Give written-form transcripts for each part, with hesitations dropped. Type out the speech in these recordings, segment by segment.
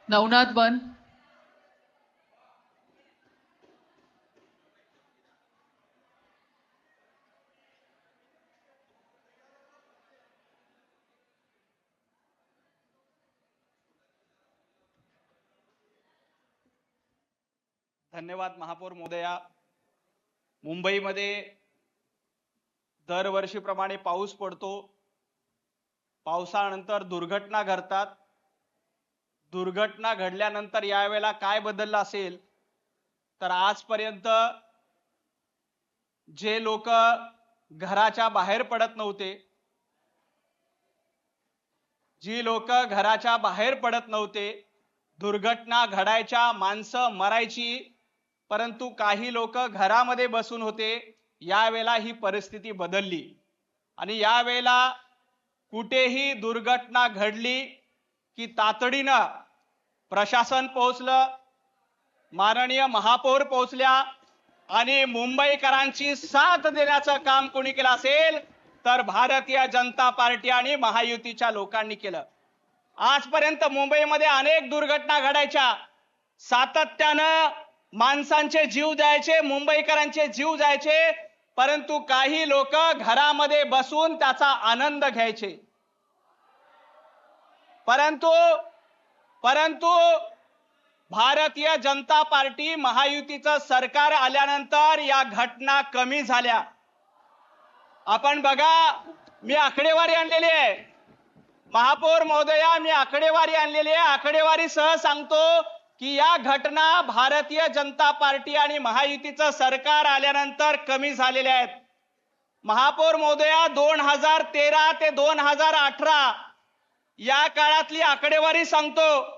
Navnath one. धन्यवाद महापौर महोदया. मुंबईमध्ये दरवर्षीप्रमाणे पाऊस पडतो. पावसानंतर दुर्घटना घडतात. दुर्घटना घडल्यानंतर यावेळेला काय बदललं असेल तर आजपर्यंत जे लोक घराच्या बाहेर पडत नव्हते, जी लोक घराच्या बाहेर पडत नव्हते, दुर्घटना घडायच्या, माणसं मरायची, परंतु काही लोक घरामध्ये बसून होते. यावेळेला ही परिस्थिती बदलली आणि यावेळेला कुठेही दुर्घटना घडली की तातडीनं प्रशासन पोहोचलं, माननीय महापौर पोहोचल्या आणि मुंबईकरांची साथ देण्याचं काम कोणी केलं असेल तर भारतीय जनता पार्टी आणि महायुतीच्या लोकांनी केलं. आजपर्यंत मुंबईमध्ये अनेक दुर्घटना घडायच्या, सातत्यानं माणसांचे जीव जायचे, मुंबईकरांचे जीव जायचे, परंतु काही लोक घरामध्ये बसून त्याचा आनंद घ्यायचे. परंतु भारतीय जनता पार्टी महायुतीचं सरकार आल्यानंतर या घटना कमी झाल्या. आपण बघा, मी आकडेवारी आणलेली आहे महापौर महोदया, मी आकडेवारी आणलेली आहे. आकडेवारीसह सांगतो की या घटना भारतीय जनता पार्टी आणि महायुतीचं सरकार आल्यानंतर कमी झालेल्या आहेत. महापौर महोदया, 2013 ते 2018 या काळातली आकडेवारी सांगतो.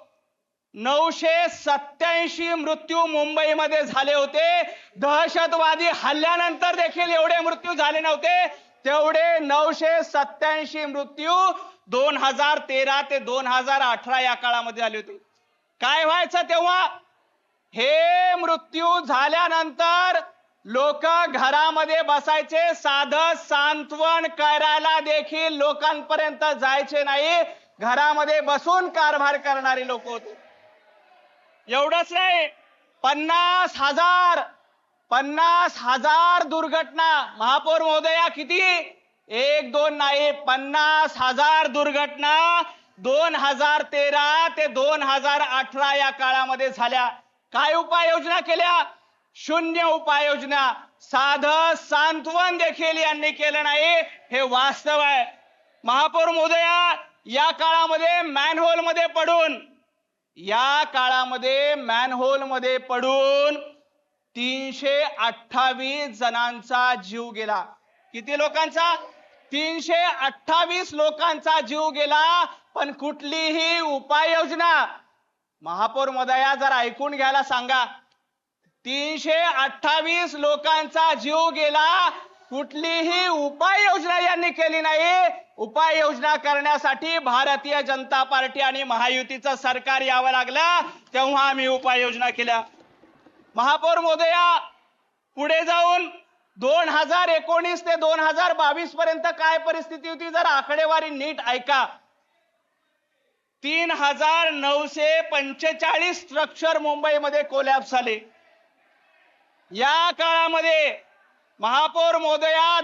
987 मृत्यू मुंबईमध्ये झाले होते. दहशतवादी हल्ल्यानंतर देखील एवढे मृत्यू झाले नव्हते. तेवढे 987 मृत्यू 2013 ते 2018 या काळामध्ये झाले होते. काय व्हायचं तेव्हा? हे मृत्यू झाल्यानंतर लोक घरामध्ये बसायचे, साधं सांत्वन करायला देखील लोकांपर्यंत जायचे नाही. घरामध्ये बसून कारभार करणारे लोक होते. एवढंच नाही, 50,000 दुर्घटना. महापौर महोदया, किती? 1-2 नाही, 50,000 दुर्घटना 2013 ते 2018 या काळामध्ये झाल्या. काय उपाययोजना केल्या? शून्य उपाययोजना. साधं सांत्वन देखील यांनी केलं नाही. हे वास्तव आहे. महापौर महोदया, या काळामध्ये मॅनहोल मध्ये पडून 328 जणांचा जीव गेला. किती लोकांचा? 328 लोकांचा जीव गेला. पण कुठलीही उपाययोजना, महापौर महोदया जर ऐकून घ्यायला सांगा, 328 लोकांचा जीव गेला, कुठलीही उपाययोजना यांनी केली नाही. उपाययोजना करण्यासाठी भारतीय जनता पार्टी आणि महायुतीचं सरकार यावं लागलं, तेव्हा आम्ही उपाययोजना केल्या. महापौर महोदया, पुढे जाऊन 2019 ते 2022 पर्यंत काय परिस्थिती होती जर आकडेवारी नीट ऐका. 3,945 स्ट्रक्चर मुंबईमध्ये कोलॅप्स झाले. या काळामध्ये महापौर महोदया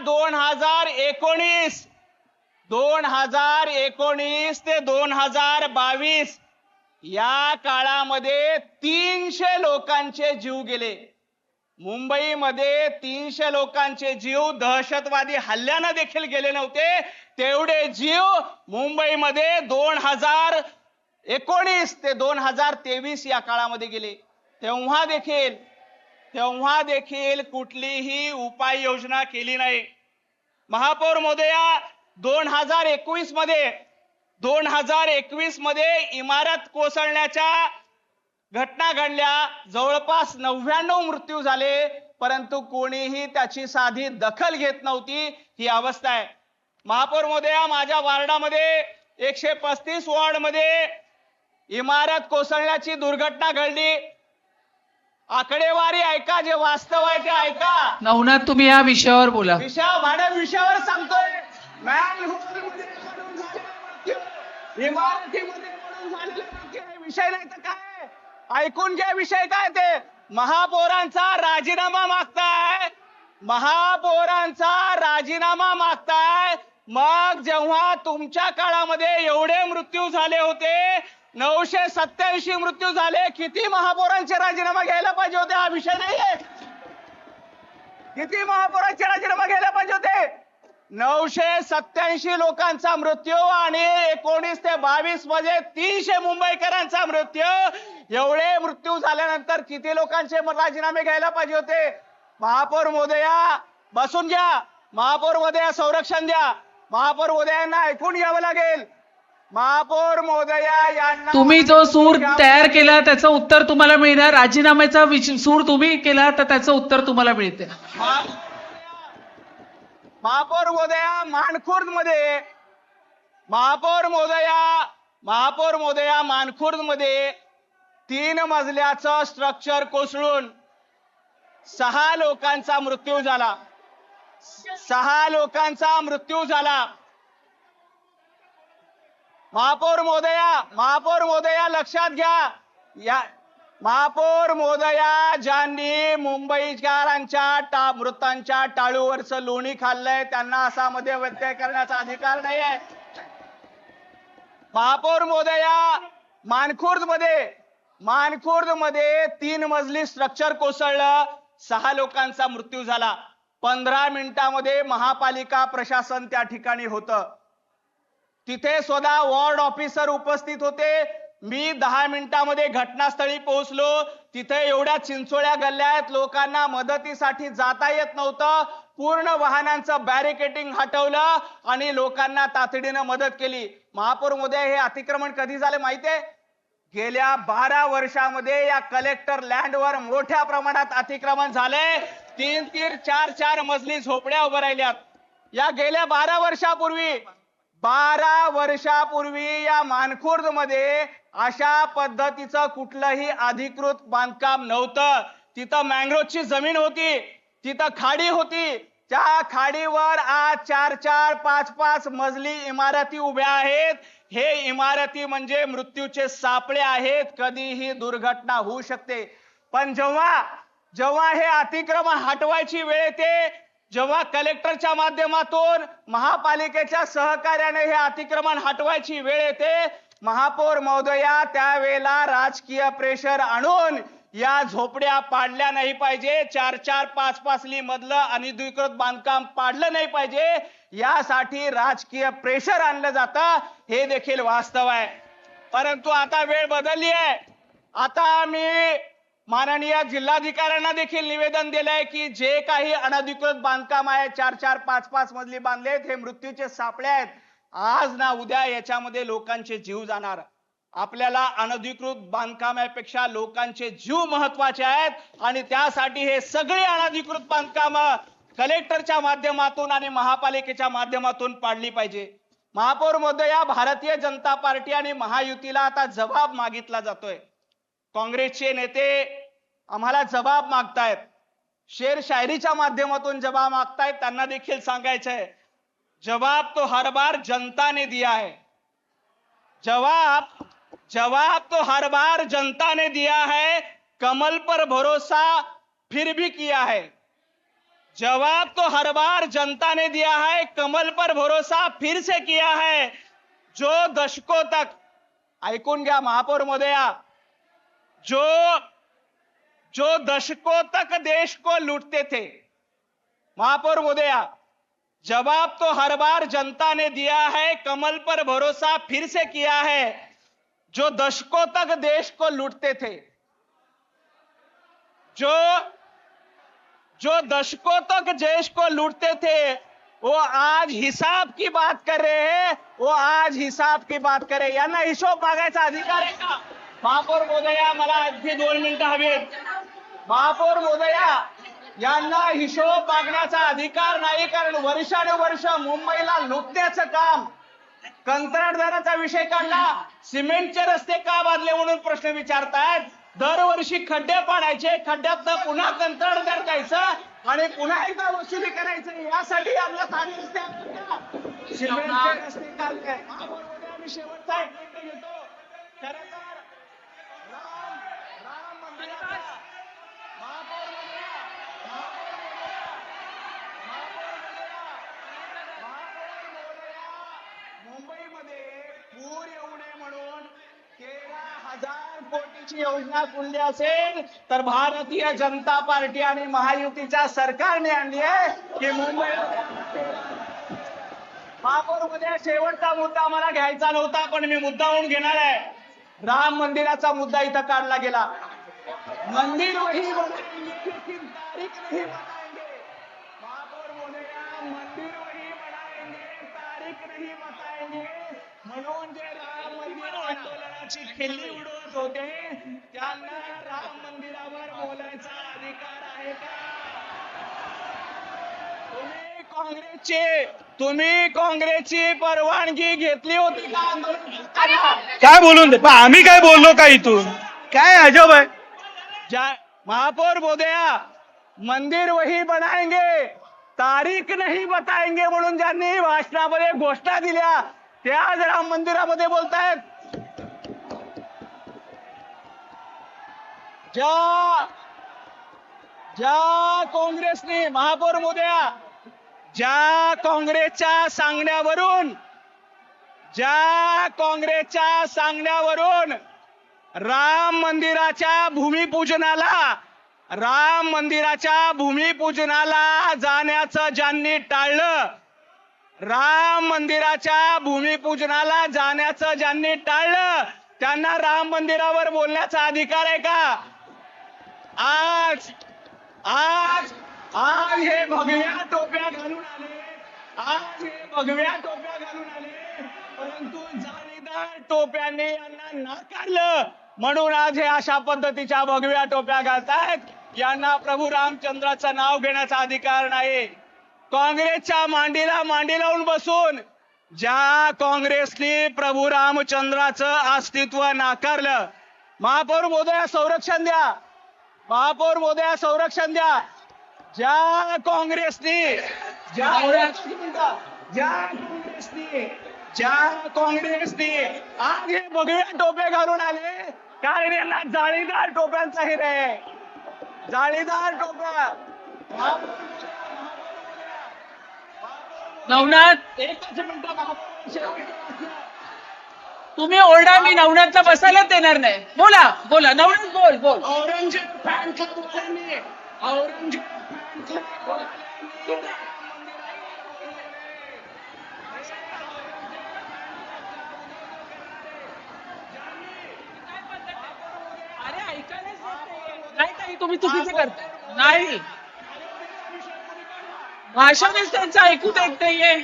2019 ते 2022 या काळामध्ये 300 लोकांचे जीव गेले. मुंबईमध्ये 300 लोकांचे जीव दहशतवादी हल्ल्यानं देखील गेले नव्हते. तेवढे जीव मुंबईमध्ये 2019 ते 2023 या काळामध्ये गेले. तेव्हा देखील कुठलीही उपाययोजना केली नाही. महापौर महोदया, 2021 मध्ये इमारत कोसळण्याच्या घटना घडल्या. जवळपास 99 मृत्यू झाले, परंतु कोणीही त्याची साधी दखल घेत नव्हती. ही अवस्था आहे. महापौर महोदया, माझ्या वार्डामध्ये 135 वॉर्डमध्ये इमारत कोसळण्याची दुर्घटना घडली. आकडेवारी ऐका, जे वास्तव आहे ते ऐका. नवनाथ, तुम्ही या विषयावर बोला. विषयावर सांगतोय. इमारतीमध्ये पडून झालेले मृत्यू विषय नाही तर काय? ऐकून घ्या विषय काय ते. महापौरांचा राजीनामा मागताय, महापौरांचा राजीनामा मागताय. मग जेव्हा तुमच्या काळामध्ये एवढे मृत्यू झाले होते, 987 मृत्यू झाले, किती महापौरांचे राजीनामा घ्यायला पाहिजे होते? हा विषय नाहीये. किती महापौरांचे राजीनामा घ्यायला पाहिजे होते? 987 लोकांचा मृत्यू आणि 19 ते 22 मध्ये 300 मुंबईकरांचा मृत्यू. एवढे मृत्यू झाल्यानंतर किती लोकांचे राजीनामे घ्यायला पाहिजे होते? महापौर महोदया बसून घ्या, महापौर महोदया संरक्षण द्या, महापौर महोदयांना ऐकून घ्यावं लागेल. महापौर महोदया यांना तुम्ही जो सूर तयार केला त्याचं उत्तर तुम्हाला मिळणार. राजीनाम्याचा सूर तुम्ही केला तर त्याचं उत्तर तुम्हाला मिळते. महापौर महोदया मानखुर्द मध्ये, महापौर महोदया मानखुर्द मध्ये 3 मजल्याचं स्ट्रक्चर कोसळून 6 लोकांचा मृत्यू झाला. 6 लोकांचा मृत्यू झाला. महापौर महोदया लक्षात घ्या. या महापौर महोदया ज्यांनी मुंबईकरांच्या मृतांच्या टाळूवरचं लोणी खाल्लंय त्यांना असा मध्ये व्यत्यय करण्याचा अधिकार नाही आहे. महापौर महोदया मानखुर्द मध्ये 3 मजली स्ट्रक्चर कोसळलं, 6 लोकांचा मृत्यू झाला. 15 मिनिटांमध्ये महापालिका प्रशासन त्या ठिकाणी होतं. तिथे स्वतः वॉर्ड ऑफिसर उपस्थित होते. मी 10 मिनिटांमध्ये घटनास्थळी पोहोचलो. तिथे एवढ्या चिंचोळ्या गल्ल्या आहेत, लोकांना मदतीसाठी जाता येत नव्हतं. पूर्ण वाहनांचं बॅरिकेटिंग हटवलं आणि लोकांना तातडीनं मदत केली. महापौर महोदय, हे अतिक्रमण कधी झाले माहितीये? गेल्या 12 वर्षामध्ये या कलेक्टर लँडवर मोठ्या प्रमाणात अतिक्रमण झाले. 3-3, 4-4 मजली झोपड्या उभ्या राहिल्यात. या गेल्या 12 वर्षापूर्वी या मानखुर्द मध्ये अशा पद्धतीचं कुठलंही अधिकृत बांधकाम नव्हतं. तिथं मँग्रोवची जमीन होती, तिथं खाडी होती. त्या खाडीवर आज 4-4, 5-5 मजली इमारती उभ्या आहेत. हे इमारती म्हणजे मृत्यूचे सापळे आहेत. कधीही दुर्घटना होऊ शकते. पण जेव्हा हे अतिक्रमण हटवायची वेळ येते, जेव्हा कलेक्टरच्या माध्यमातून महापालिकेच्या सहकार्याने हे अतिक्रमण हटवायची वेळ येते, महापौर महोदया त्यावेळेला राजकीय प्रेशर आणून या झोपड्या पाडल्या नाही पाहिजे, 4-4, 5-5 मधलं अनधिकृत बांधकाम पाडलं नाही पाहिजे, यासाठी राजकीय प्रेशर आणलं जातं. हे देखील वास्तव आहे. परंतु आता वेळ बदलली आहे. आता मी माननीय जिल्हाधिकाऱ्यांना देखील निवेदन दिलंय की जे काही अनधिकृत बांधकाम आहे, 4-4, 5-5 मजली बांधलेत, हे मृत्यूचे सापळे आहेत. आज ना उद्या याच्यामध्ये लोकांचे जीव जाणार. आपल्याला अनधिकृत बांधकामापेक्षा लोकांचे जीव महत्वाचे आहेत आणि त्यासाठी हे सगळे अनधिकृत बांधकाम कलेक्टरच्या माध्यमातून आणि महापालिकेच्या माध्यमातून पाडली पाहिजे. महापौर महोदया, भारतीय जनता पार्टी आणि महायुतीला आता जबाब मागितला जातोय. काँग्रेसचे नेते आम्हाला जबाब मागतायत, शेर शायरीच्या माध्यमातून जबाब मागतायत. त्यांना देखील सांगायचंय, जवाब तो हर बार जनता ने दिया है. जवाब तो हर बार जनता ने दिया है, कमल पर भरोसा फिर भी किया है. जवाब तो हर बार जनता ने दिया है, कमल पर भरोसा फिर से किया है. जो दशकों तक, ऐकून घ्या महापौर महोदया, जो दशकों तक देश को लूटते थे, महापौर महोदया, जवाब तो हर बार जनता ने दिया है, कमल पर भरोसा फिर से किया है. जो दशकों तक देश को लूटते थे, जो दशकों तक देश को लूटते थे, वो आज हिसाब की बात कर रहे हैं. वो आज हिसाब की बात करे. यांना हिशोब मागायचा अधिकार आहे का? महापौर महोदया, मला आणखी 2 मिनिटं हवीत. महापौर महोदया, यांना हिशोब मागण्याचा अधिकार नाही, कारण वर्षानुवर्ष मुंबईला लुटण्याचं काम, कंत्राटदाराचा विषय काढला, सिमेंटचे रस्ते का बांधले म्हणून प्रश्न विचारतायत. दरवर्षी खड्डे पाडायचे, खड्ड्यातनं पुन्हा कंत्राटदार द्यायचं आणि पुन्हा एकदा वसुली करायचं. यासाठी आपला स्थानिक सिमेंटचे रस्ते काढले. महापौर महोदया, मी शेवटचा एक मिनिट घेतो. खरं तर 1000 कोटीची योजना कुठली असेल तर भारतीय जनता पार्टी आणि महायुतीच्या सरकारने आणली आहे की मुंबई महापौरमध्ये शेवटचा मुद्दा मला घ्यायचा नव्हता, पण मी मुद्दाहून घेणार आहे. राम मंदिराचा मुद्दा इथं काढला गेला. मंदिर वही बनाएंगे लेकिन तारीख नहीं बताएंगे. महापौर महोदया, मंदिर वही बनाएंगे तारीख नहीं बताएंगे. म्हणून जे राम मंदिर आंदोलनाची खिल्ली उडवत होते त्यांना राम मंदिरावर बोलायचा अधिकार आहे का? तुम्ही काँग्रेसची परवानगी घेतली होती का आंदोलन? काय बोलून दे आम्ही काय बोललो का इथून? काय अजब आहे. महापौर महोदया, मंदिर वही बनाएंगे तारीख नहीं बताएंगे म्हणून ज्यांनी भाषणामध्ये घोषणा दिल्या त्या आज राम मंदिरामध्ये बोलतायत. ज्या काँग्रेसने, महापौर महोदया, ज्या काँग्रेसच्या सांगण्यावरून राम मंदिराच्या भूमिपूजनाला जाण्याचं ज्यांनी टाळलं, त्यांना राम मंदिरावर बोलण्याचा अधिकार आहे का? आज हे भगव्या टोप्या घालून आले, परंतु जाळीदार टोप्याने यांना नाकारलं म्हणून आज हे अशा पद्धतीच्या भगव्या टोप्या घालतायत. यांना प्रभू रामचंद्राचं नाव घेण्याचा अधिकार नाही. काँग्रेसच्या मांडीला मांडी लावून बसून ज्या काँग्रेसने प्रभू रामचंद्राचं अस्तित्व नाकारलं, महापौर महोदया संरक्षण द्या. ज्या काँग्रेसने आज हे भगव्या टोपे घालून आले कारण यांना जाळीदार टोप्यांचा हिर आहे. जाळीदार टोप्या. नवनाथ, एकच मिनिट. तुम्ही ओरडा, मी नवनाथला बसायलाच देणार नाही. बोला नवनाथ, बोल. औरंगजेब फॅन क्लब अरे ऐकायलाच नाही ताई, तुम्ही चुकीचं करता. नाही, भाषणच त्यांचं ऐकू देत नाहीये.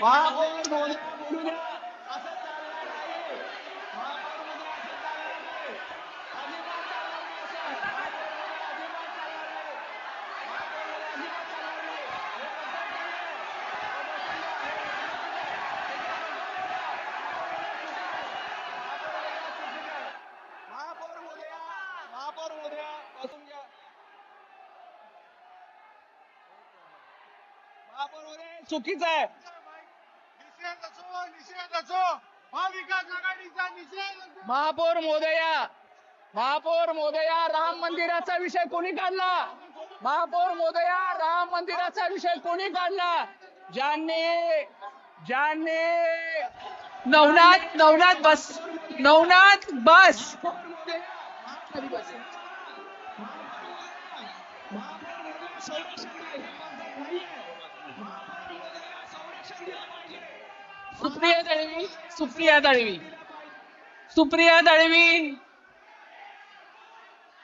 चुकीचं आहे. महापौर महोदया, राम मंदिराचा विषय कोणी काढला? ज्यांनी नवनाथ बस. सुप्रिया दळवी,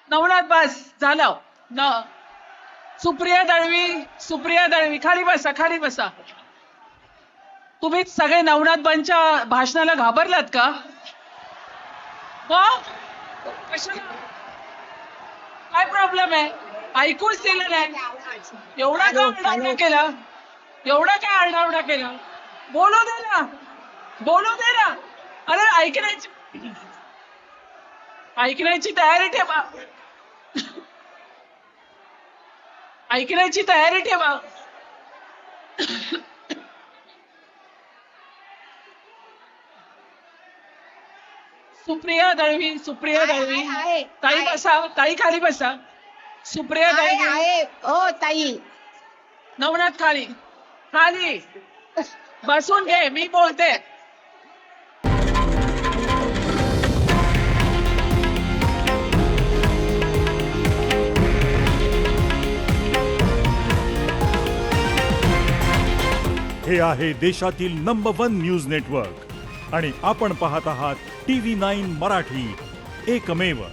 नवनाथ बस झालं. सुप्रिया दळवी खाली बसा. तुम्ही सगळे नवनाथ बांच्या भाषणाला घाबरलात का? काय प्रॉब्लेम आहे? ऐकूच दिलं नाही. एवढा का आरडाओरडा केला? बोलू दे ना. अरे ऐकण्याची तयारी ठेवा. सुप्रिया दळवी ताई बसा. ताई खाली बसा. सुप्रिया दळवी, हो ताई. नवनाथ खाली बसून घे, मी बोलते. हे आहे देशातील नंबर 1 न्यूज नेटवर्क आणि आपण पाहत आहात TV9 मराठी, एकमेव.